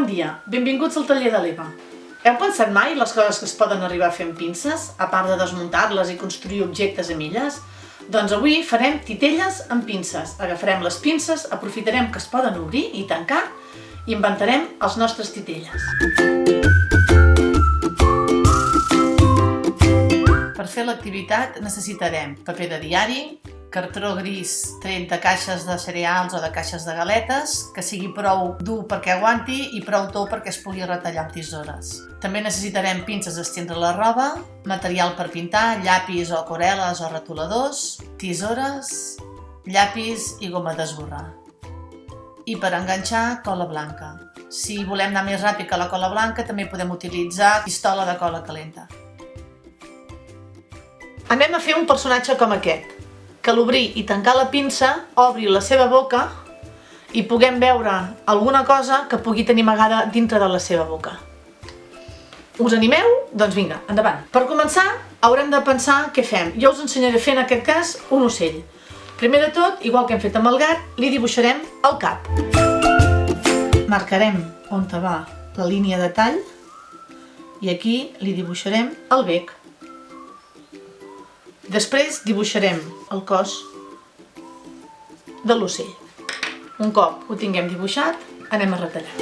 dia, benvinguts al taller de l'Eva. Heu pensat mai les coses que es poden arribar a fer amb pinces, a part de desmuntar-les i construir objectes amb elles? Doncs avui farem titelles amb pinces. Agafarem les pinces, aprofitarem que es poden obrir i tancar i inventarem els nostres titelles. Per fer l'activitat necessitarem paper de diari, cartró gris tret de caixes de cereals o de caixes de galetes, que sigui prou dur perquè aguanti i prou tou perquè es pugui retallar amb tisores. També necessitarem pinces d'estendre la roba, material per pintar, llapis o aquarel·les o retoladors, tisores, llapis i goma d'esborrar. I per enganxar, cola blanca. Si volem anar més ràpid que la cola blanca, també podem utilitzar pistola de cola calenta. Anem a fer un personatge com aquest, que a l'obrir i tancar la pinça obri la seva boca i puguem veure alguna cosa que pugui tenir amagada dintre de la seva boca. Us animeu? Doncs vinga, endavant. Per començar, haurem de pensar què fem. Jo us ensenyaré a fer en aquest cas un ocell. Primer de tot, igual que hem fet amb el gat, li dibuixarem el cap. Marcarem on va la línia de tall i aquí li dibuixarem el bec. Després dibuixarem el cos de l'ocell. Un cop ho tinguem dibuixat, anem a retallar.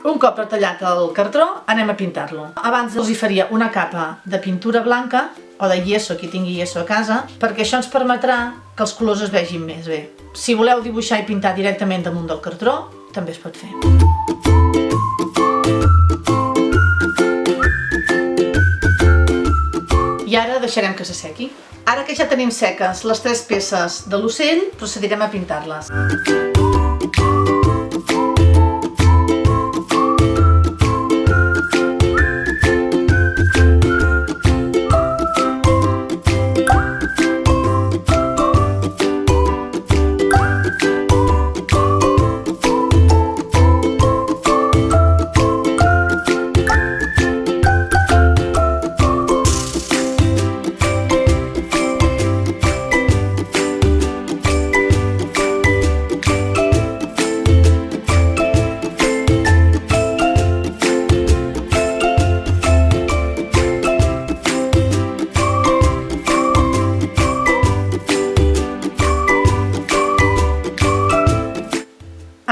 Un cop retallat el cartró, anem a pintar-lo. Abans els hi faria una capa de pintura blanca o de yeso, qui tingui yeso a casa, perquè això ens permetrà que els colors es vegin més bé. Si voleu dibuixar i pintar directament damunt del cartró, també es pot fer. I ara deixarem que s'assequi. Ara que ja tenim seques les 3 peces de l'ocell, procedirem a pintar-les.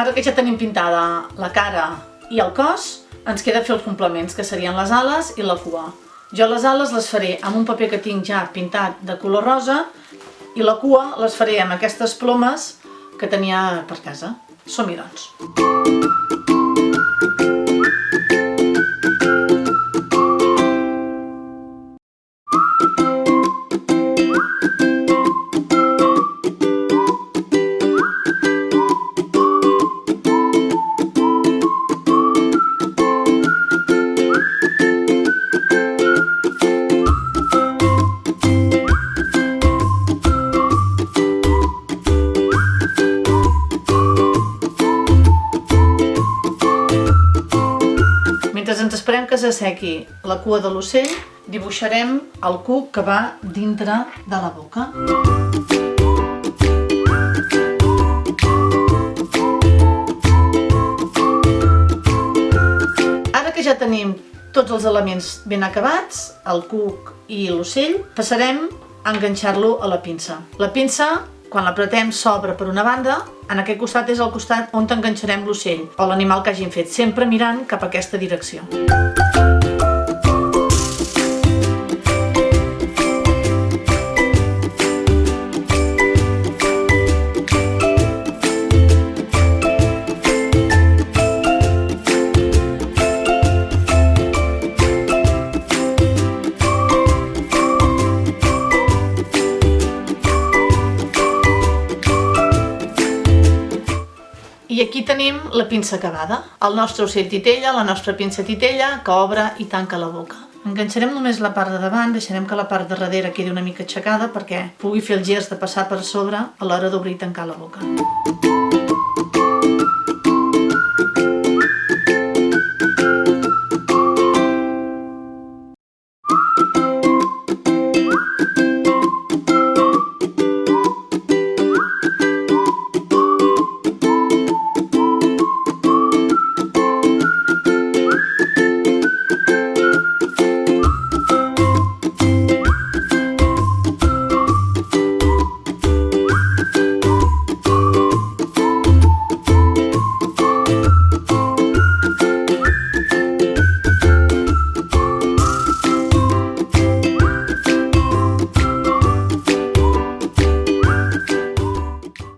Ara que ja tenim pintada la cara i el cos, ens queda fer els complements, que serien les ales i la cua. Jo les ales les faré amb un paper que tinc ja pintat de color rosa i la cua les faré amb aquestes plomes que tenia per casa. Som-hi, doncs. Mentre ens esperem que s'assequi la cua de l'ocell, dibuixarem el cuc que va dintre de la boca. Ara que ja tenim tots els elements ben acabats, el cuc i l'ocell, passarem a enganxar-lo a la pinça. La pinça, quan l'apretem, s'obre per una banda, en aquest costat és el costat on enganxarem l'ocell o l'animal que hagin fet, sempre mirant cap a aquesta direcció. I aquí tenim la pinça acabada, el nostre ocell titella, la nostra pinça titella, que obre i tanca la boca. Enganxarem només la part de davant, deixarem que la part de darrere quedi una mica aixecada perquè pugui fer el gest de passar per sobre a l'hora d'obrir i tancar la boca.